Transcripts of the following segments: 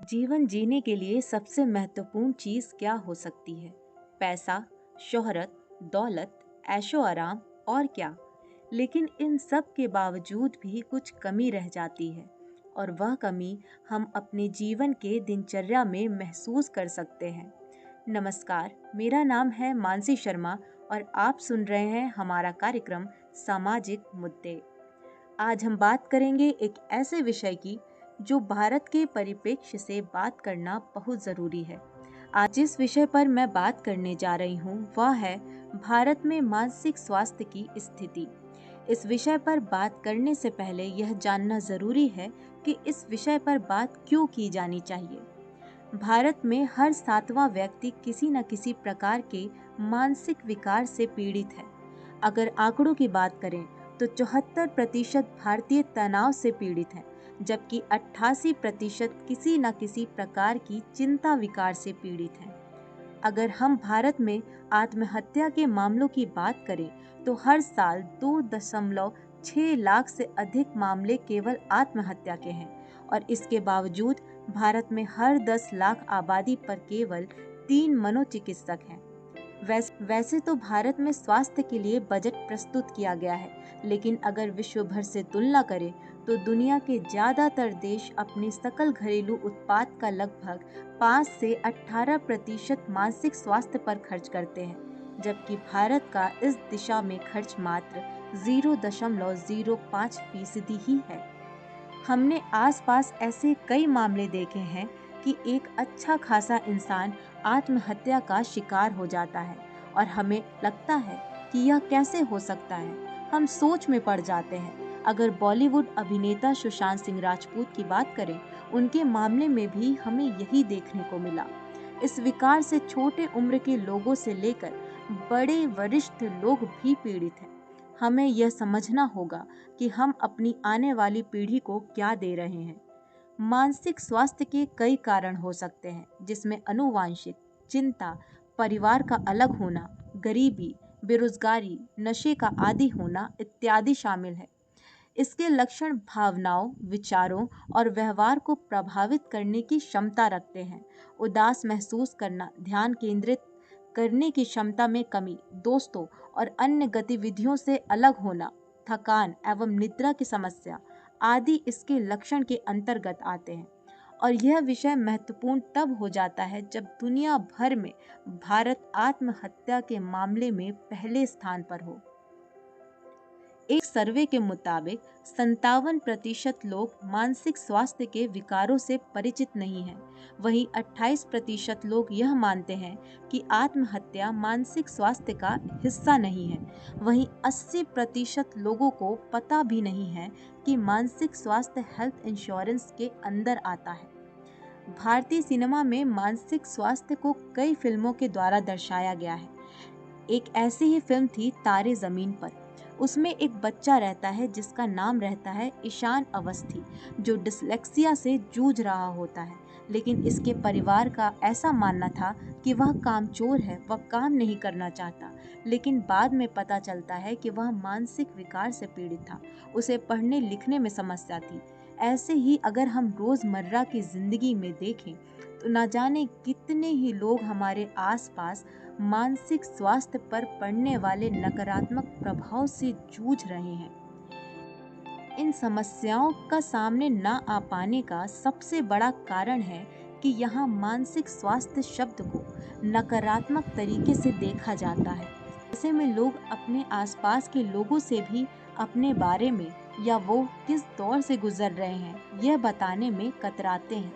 जीवन जीने के लिए सबसे महत्वपूर्ण चीज क्या हो सकती है? पैसा, शोहरत, दौलत, ऐशो आराम और क्या? लेकिन इन सब के बावजूद भी कुछ कमी रह जाती है और वह कमी हम अपने जीवन के दिनचर्या में महसूस कर सकते हैं। नमस्कार, मेरा नाम है मानसी शर्मा और आप सुन रहे हैं हमारा कार्यक्रम सामाजिक मुद्दे। आज हम बात करेंगे एक ऐसे विषय की जो भारत के परिप्रेक्ष्य से बात करना बहुत ज़रूरी है। आज जिस विषय पर मैं बात करने जा रही हूँ वह है भारत में मानसिक स्वास्थ्य की स्थिति। इस विषय पर बात करने से पहले यह जानना ज़रूरी है कि इस विषय पर बात क्यों की जानी चाहिए। भारत में हर 7वां व्यक्ति किसी न किसी प्रकार के मानसिक विकार से पीड़ित है। अगर आंकड़ों की बात करें तो 74% भारतीय तनाव से पीड़ित हैं, जबकि 88% किसी न किसी प्रकार की चिंता विकार से पीड़ित हैं। अगर हम भारत में आत्महत्या के मामलों की बात करें तो हर साल 2.6 लाख से अधिक मामले केवल आत्महत्या के हैं और इसके बावजूद भारत में हर 10 लाख आबादी पर केवल 3 मनोचिकित्सक हैं। वैसे तो भारत में स्वास्थ्य के लिए बजट प्रस्तुत किया गया है, लेकिन अगर विश्व भर से तुलना करें तो दुनिया के ज़्यादातर देश अपने सकल घरेलू उत्पाद का लगभग 5 से 18% मानसिक स्वास्थ्य पर खर्च करते हैं, जबकि भारत का इस दिशा में खर्च मात्र 0.05% ही है। हमने आसपास ऐसे कई मामले देखे हैं कि एक अच्छा खासा इंसान आत्महत्या का शिकार हो जाता है और हमें लगता है कि यह कैसे हो सकता है। हम सोच में पड़ जाते हैं। अगर बॉलीवुड अभिनेता सुशांत सिंह राजपूत की बात करें, उनके मामले में भी हमें यही देखने को मिला। इस विकार से छोटे उम्र के लोगों से लेकर बड़े वरिष्ठ लोग भी पीड़ित हैं। हमें यह समझना होगा कि हम अपनी आने वाली पीढ़ी को क्या दे रहे हैं। मानसिक स्वास्थ्य के कई कारण हो सकते हैं, जिसमें आनुवांशिक, चिंता, परिवार का अलग होना, गरीबी, बेरोजगारी, नशे का आदी होना इत्यादि शामिल है। इसके लक्षण भावनाओं, विचारों और व्यवहार को प्रभावित करने की क्षमता रखते हैं। उदास महसूस करना, ध्यान केंद्रित करने की क्षमता में कमी, दोस्तों और अन्य गतिविधियों से अलग होना, थकान एवं निद्रा की समस्या आदि इसके लक्षण के अंतर्गत आते हैं। और यह विषय महत्वपूर्ण तब हो जाता है जब दुनिया भर में भारत आत्महत्या के मामले में पहले स्थान पर हो। एक सर्वे के मुताबिक 57% लोग मानसिक स्वास्थ्य के विकारों से परिचित नहीं हैं। वहीं 28% लोग यह मानते हैं कि आत्महत्या मानसिक स्वास्थ्य का हिस्सा नहीं है। वहीं 80% लोगों को पता भी नहीं है कि मानसिक स्वास्थ्य हेल्थ इंश्योरेंस के अंदर आता है। भारतीय सिनेमा में मानसिक स्वास्थ्य को कई फिल्मों के द्वारा दर्शाया गया है। एक ऐसी ही फिल्म थी तारे जमीन पर। उसमें एक बच्चा रहता है जिसका नाम रहता है ईशान अवस्थी, जो डिसलेक्सिया से जूझ रहा होता है, लेकिन इसके परिवार का ऐसा मानना था कि वह कामचोर है, वह काम नहीं करना चाहता। लेकिन बाद में पता चलता है कि वह मानसिक विकार से पीड़ित था, उसे पढ़ने लिखने में समस्या थी। ऐसे ही अगर हम रोज़मर्रा की ज़िंदगी में देखें तो न जाने कितने ही लोग हमारे आसपास मानसिक स्वास्थ्य पर पड़ने वाले नकारात्मक प्रभाव से जूझ रहे हैं। इन समस्याओं का सामने न आ पाने का सबसे बड़ा कारण है कि यहाँ मानसिक स्वास्थ्य शब्द को नकारात्मक तरीके से देखा जाता है। ऐसे में लोग अपने आसपास के लोगों से भी अपने बारे में या वो किस दौर से गुजर रहे हैं यह बताने में कतराते हैं।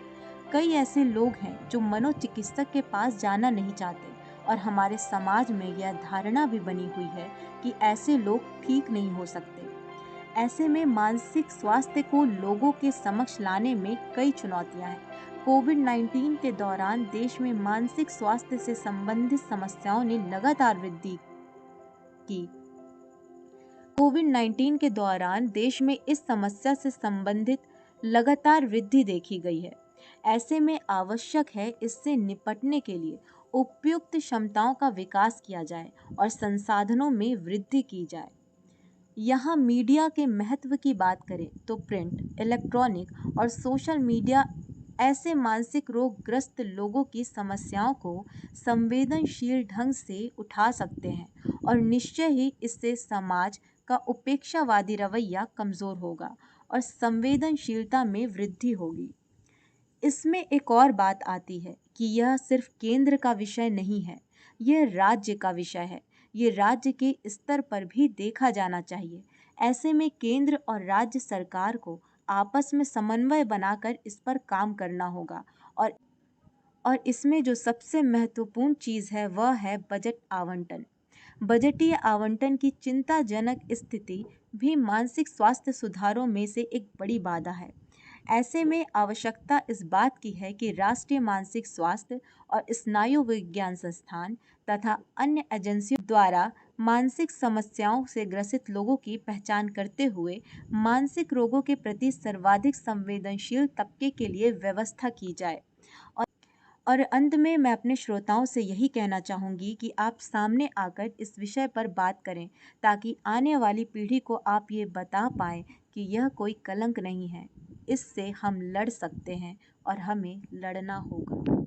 कई ऐसे लोग हैं जो मनोचिकित्सक के पास जाना नहीं चाहते और हमारे समाज में यह धारणा भी बनी हुई है कि ऐसे लोग ठीक नहीं हो सकते। ऐसे में मानसिक स्वास्थ्य को लोगों के समक्ष लाने में कई चुनौतियां हैं। कोविड-19 के दौरान देश में मानसिक स्वास्थ्य से संबंधित समस्याओं ने लगातार वृद्धि की। कोविड-19 के दौरान देश में इस समस्या से संबंधित लगातार वृद्धि देखी गई है। ऐसे में आवश्यक है इससे निपटने के लिए उपयुक्त क्षमताओं का विकास किया जाए और संसाधनों में वृद्धि की जाए। यहाँ मीडिया के महत्व की बात करें तो प्रिंट, इलेक्ट्रॉनिक और सोशल मीडिया ऐसे मानसिक रोग ग्रस्त लोगों की समस्याओं को संवेदनशील ढंग से उठा सकते हैं और निश्चय ही इससे समाज का उपेक्षावादी रवैया कमजोर होगा और संवेदनशीलता में वृद्धि होगी। इसमें एक और बात आती है कि यह सिर्फ केंद्र का विषय नहीं है, यह राज्य का विषय है। ये राज्य के स्तर पर भी देखा जाना चाहिए। ऐसे में केंद्र और राज्य सरकार को आपस में समन्वय बनाकर इस पर काम करना होगा और इसमें जो सबसे महत्वपूर्ण चीज़ है वह है बजट आवंटन। बजटीय आवंटन की चिंताजनक स्थिति भी मानसिक स्वास्थ्य सुधारों में से एक बड़ी बाधा है। ऐसे में आवश्यकता इस बात की है कि राष्ट्रीय मानसिक स्वास्थ्य और स्नायु विज्ञान संस्थान तथा अन्य एजेंसियों द्वारा मानसिक समस्याओं से ग्रसित लोगों की पहचान करते हुए मानसिक रोगों के प्रति सर्वाधिक संवेदनशील तबके के लिए व्यवस्था की जाए। और और अंत में मैं अपने श्रोताओं से यही कहना चाहूँगी कि आप सामने आकर इस विषय पर बात करें ताकि आने वाली पीढ़ी को आप ये बता पाएँ कि यह कोई कलंक नहीं है। इससे हम लड़ सकते हैं और हमें लड़ना होगा।